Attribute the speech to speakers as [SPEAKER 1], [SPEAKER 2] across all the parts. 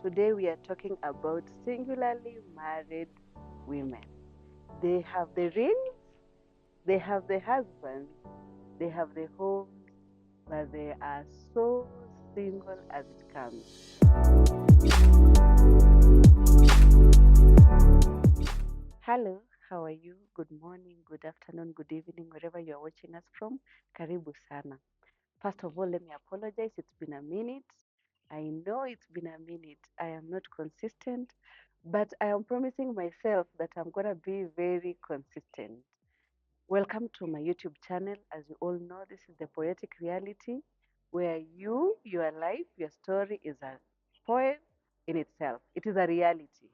[SPEAKER 1] Today we are talking about singularly married women. They have the rings, they have the husbands, they have the homes, but they are so single as it comes. Hello, how are you? Good morning, good afternoon, good evening, wherever you are watching us from. Karibu sana. First of all, let me apologize. It's been a minute. I know it's been a minute. I am not consistent, but I am promising myself that I'm going to be very consistent. Welcome to my YouTube channel. As you all know, this is the Poetic Reality, where your life, your story is a poem in itself. It is a reality.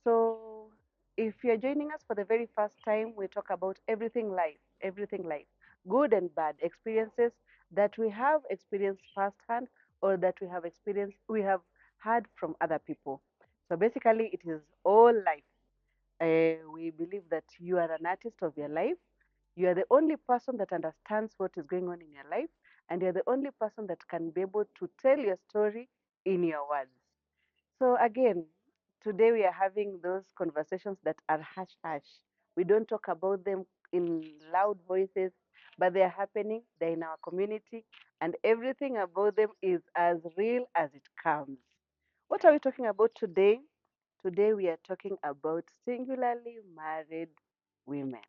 [SPEAKER 1] So, if you're joining us for the very first time, we talk about everything life, good and bad experiences that we have experienced firsthand or that we have heard from other people. So, basically, it is all life. We believe that you are an artist of your life. You are the only person that understands what is going on in your life, and you're the only person that can be able to tell your story in your words. So again, today we are having those conversations that are hush hush. We don't talk about them in loud voices, but they are happening, they're in our community, and everything about them is as real as it comes. What are we talking about today? Today we are talking about singularly married women.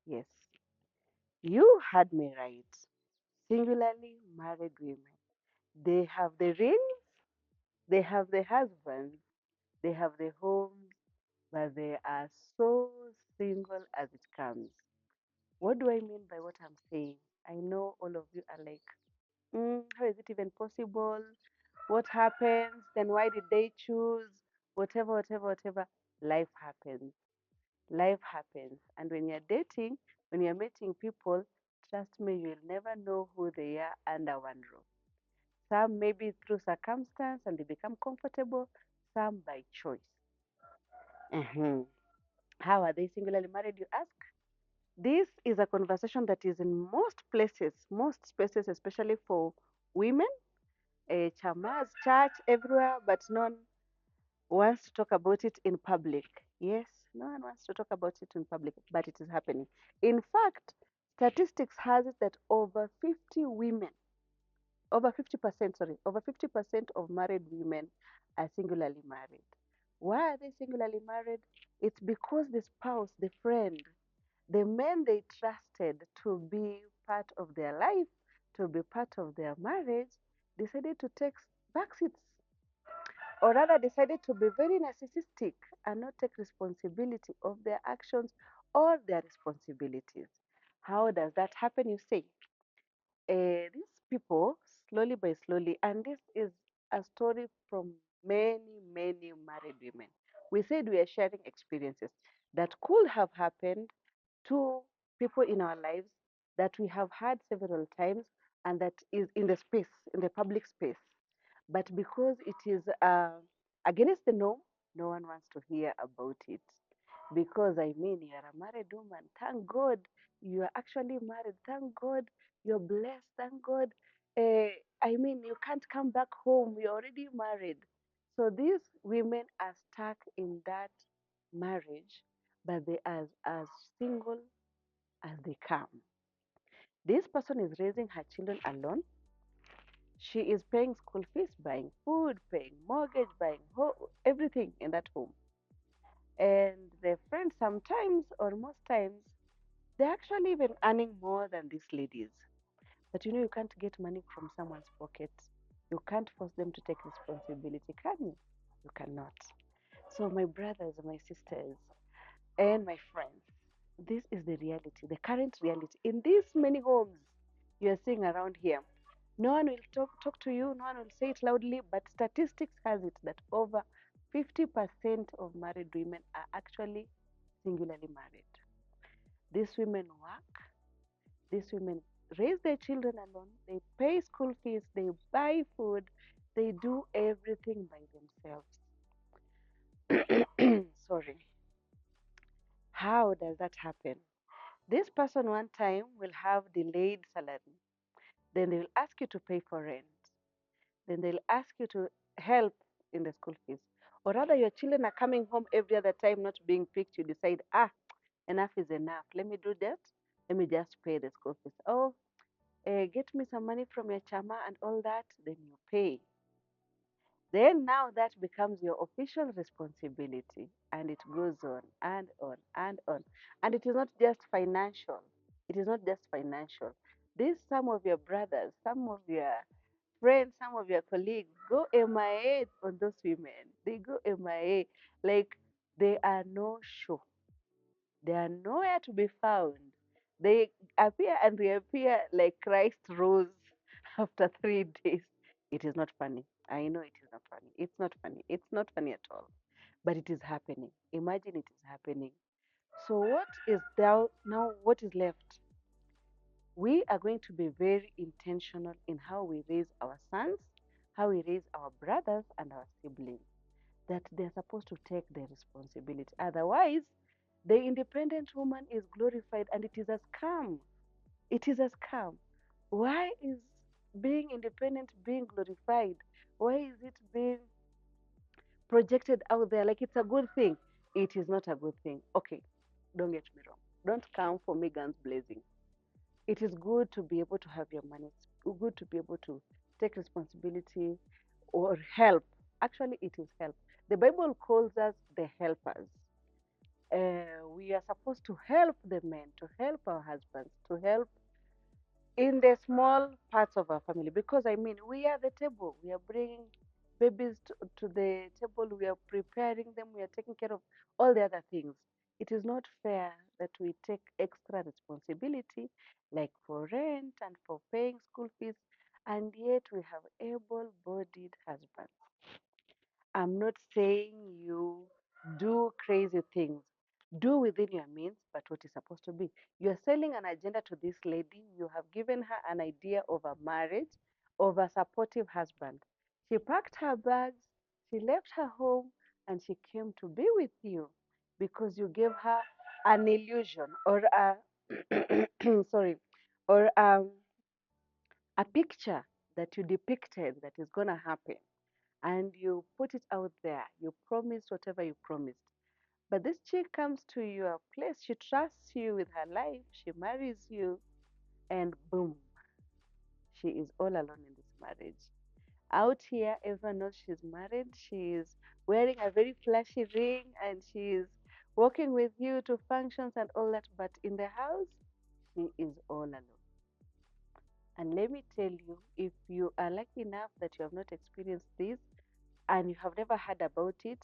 [SPEAKER 1] Yes, you heard me right. Singularly married women. They have the rings, they have the husbands, they have the homes, but they are so single as it comes. What do I mean by what I'm saying? I know all of you are like, how is it even possible? What happens? Then why did they choose? Whatever. Life happens. Life happens. And when you're dating, when you're meeting people, trust me, you'll never know who they are under one roof. Some maybe through circumstance and they become comfortable, some by choice. Mhm. How are they singularly married, you ask? This is a conversation that is in most places, most spaces, especially for women, chamas, church, everywhere, but none wants to talk about it in public. Yes, no one wants to talk about it in public, but it is happening. In fact, statistics has it that over 50%, sorry, over 50% of married women are singularly married. Why are they singularly married? It's because the spouse, the friend, the men they trusted to be part of their life, to be part of their marriage, decided to take backseats, or rather decided to be very narcissistic and not take responsibility of their actions or their responsibilities. How does that happen, you say? These people, slowly by slowly, and this is a story from many married women. We said we are sharing experiences that could have happened to people in our lives that we have had several times and that is in the space, in the public space. But because it is against the norm, no one wants to hear about it. Because I mean, you're a married woman. Thank God you are actually married. Thank God you're blessed. Thank God. I mean, you can't come back home. You're already married. So these women are stuck in that marriage, but they are as single as they come. This person is raising her children alone. She is paying school fees, buying food, paying mortgage, buying everything in that home. And their friends sometimes or most times, they're actually even earning more than these ladies. But you know, you can't get money from someone's pocket. You can't force them to take responsibility, can you? You cannot. So, my brothers, my sisters, and my friends, this is the reality, the current reality. In these many homes you are seeing around here, no one will talk to you, no one will say it loudly, but statistics has it that over 50% of married women are actually singularly married. These women work, these women raise their children alone, they pay school fees, they buy food, they do everything by themselves. Sorry. How does that happen? This person one time will have delayed salary. Then they will ask you to pay for rent. Then they'll ask you to help in the school fees. Or rather, your children are coming home every other time, not being picked. You decide, enough is enough. Let me do that. Let me just pay the school fees. Oh, get me some money from your chama and all that. Then you pay. Then now that becomes your official responsibility, and it goes on and on and on. And it is not just financial. It is not just financial. This some of your brothers, some of your friends, some of your colleagues go MIA on those women. They go MIA like they are no show. They are nowhere to be found. They appear and reappear like Christ rose after 3 days. It is not funny. I know it is not funny. It's not funny. It's not funny at all. But it is happening. Imagine it is happening. So, what is now? What is left? We are going to be very intentional in how we raise our sons, how we raise our brothers and our siblings, that they're supposed to take their responsibility. Otherwise, the independent woman is glorified and it is a scam. It is a scam. Why is being independent being glorified? Why is it being projected out there like it's a good thing? It is not a good thing. Okay, don't get me wrong. Don't come for me guns blazing. It is good to be able to have your money. It's good to be able to take responsibility or help. Actually, it is help. The Bible calls us the helpers. We are supposed to help the men, to help our husbands, to help in the small parts of our family. Because I mean, we are the table. We are bringing babies to the table. We are preparing them. We are taking care of all the other things. It is not fair that we take extra responsibility, like for rent and for paying school fees, and yet we have able-bodied husbands. I'm not saying you do crazy things. Do within your means, but what is supposed to be. You're selling an agenda to this lady. You have given her an idea of a marriage, of a supportive husband. She packed her bags, she left her home, and she came to be with you because you gave her an illusion or a sorry, or a picture that you depicted that is going to happen, and you put it out there. You promised whatever you promised. But this chick comes to your place. She trusts you with her life. She marries you, and boom, she is all alone in this marriage. Out here, everyone knows she's married. She's wearing a very flashy ring, and she's walking with you to functions and all that. But in the house, she is all alone. And let me tell you, if you are lucky enough that you have not experienced this and you have never heard about it,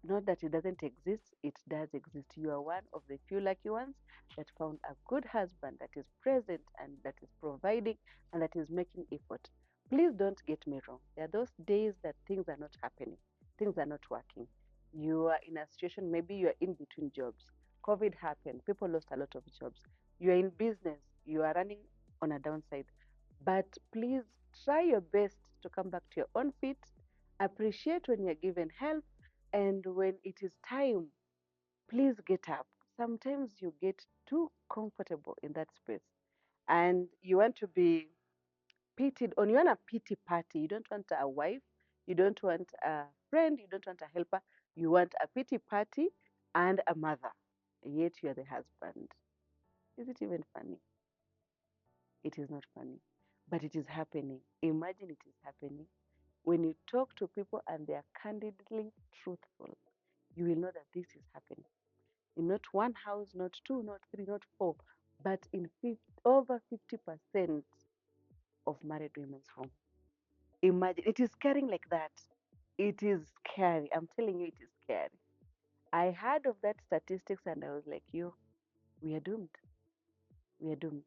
[SPEAKER 1] not that it doesn't exist, it does exist. You are one of the few lucky ones that found a good husband that is present and that is providing and that is making effort. Please don't get me wrong. There are those days that things are not happening, things are not working. You are in a situation, maybe you are in between jobs. COVID happened, people lost a lot of jobs. You are in business, you are running on a downside. But please try your best to come back to your own feet. Appreciate when you're given help, and when it is time, please get up. Sometimes you get too comfortable in that space and you want to be pitied on. You want a pity party. You don't want a wife. You don't want a friend. You don't want a helper. You want a pity party and a mother. Yet you are the husband. Is it even funny? It is not funny. But it is happening. Imagine it is happening. When you talk to people and they are candidly truthful, you will know that this is happening. In not one house, not two, not three, not four, but in over 50% of married women's home. Imagine, it is scary like that. It is scary. I'm telling you, it is scary. I heard of that statistics and I was like, yo, we are doomed. We are doomed.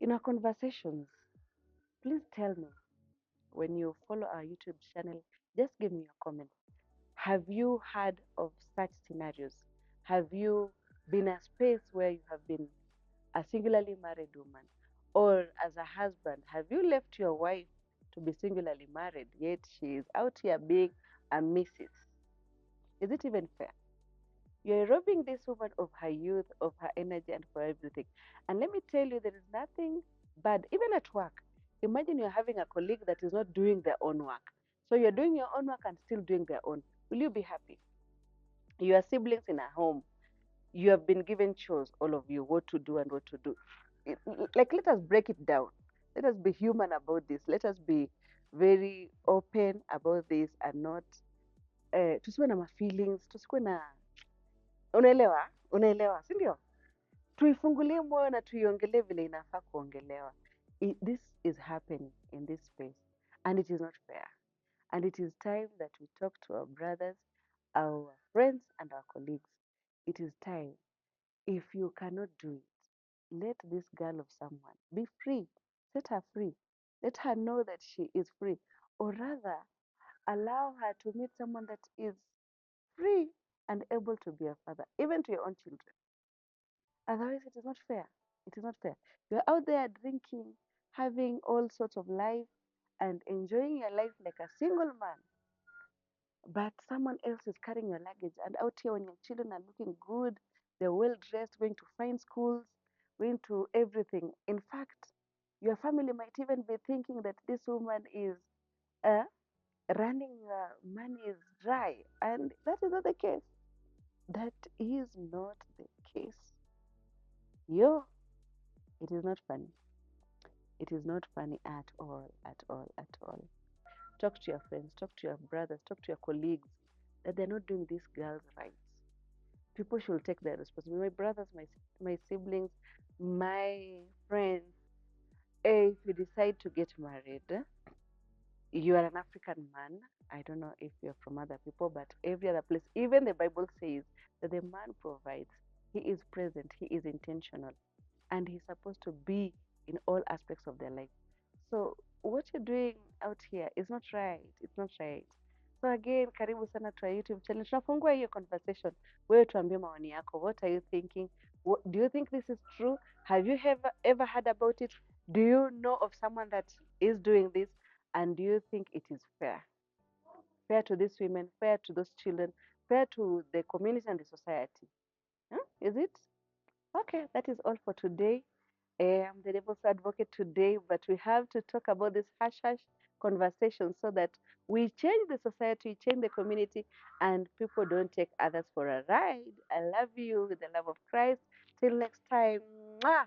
[SPEAKER 1] In our conversations, please tell me when you follow our YouTube channel, just give me your comments. Have you heard of such scenarios? Have you been a space where you have been a singularly married woman? Or as a husband, have you left your wife to be singularly married, yet she is out here being a missus? Is it even fair? You're robbing this woman of her youth, of her energy, and for everything. And let me tell you, there is nothing bad, even at work. Imagine you're having a colleague that is not doing their own work. So you're doing your own work and still doing their own. Will you be happy? Your siblings in a home, you have been given chores, all of you, what to do and what to do. Like, let us break it down. Let us be human about this. Let us be very open about this and not tusiwe na feelings, tusiwe na, unaelewa, si ndio? Tuifungulie moyo na tuiongelee vile inafaa kuongelewa. This is happening in this space and it is not fair. And it is time that we talk to our brothers, our friends, and our colleagues. It is time. If you cannot do it, let this girl of someone be free. Set her free. Let her know that she is free. Or rather, allow her to meet someone that is free and able to be a father, even to your own children. Otherwise, it is not fair. It is not fair. You're out there drinking, having all sorts of life, and enjoying your life like a single man. But someone else is carrying your luggage, and out here, when your children are looking good, they're well dressed, going to fine schools, going to everything. In fact, your family might even be thinking that this woman is uh, running money is dry, and that is not the case. That is not the case. Yo, it is not funny. It is not funny at all, at all, at all. Talk to your friends, talk to your brothers, talk to your colleagues that they're not doing these girls' rights. People should take their responsibility. My brothers, my siblings, my friends. If you decide to get married, you are an African man. I don't know if you're from other people, but every other place, even the Bible says that the man provides. He is present. He is intentional, and he's supposed to be in all aspects of their life. So what you're doing out here is not right. It's not right. So again, karibu sana to our YouTube channel. Tunafungua hiyo conversation. Wewe tuambie maoni yako. What are you thinking? Do you think this is true? Have you ever heard about it? Do you know of someone that is doing this? And do you think it is fair? Fair to these women, fair to those children, fair to the community and the society? Huh? Is it? Okay, that is all for today. I'm the devil's advocate today, but we have to talk about this hush hush conversation so that we change the society, we change the community, and people don't take others for a ride. I love you with the love of Christ. Till next time. Mwah!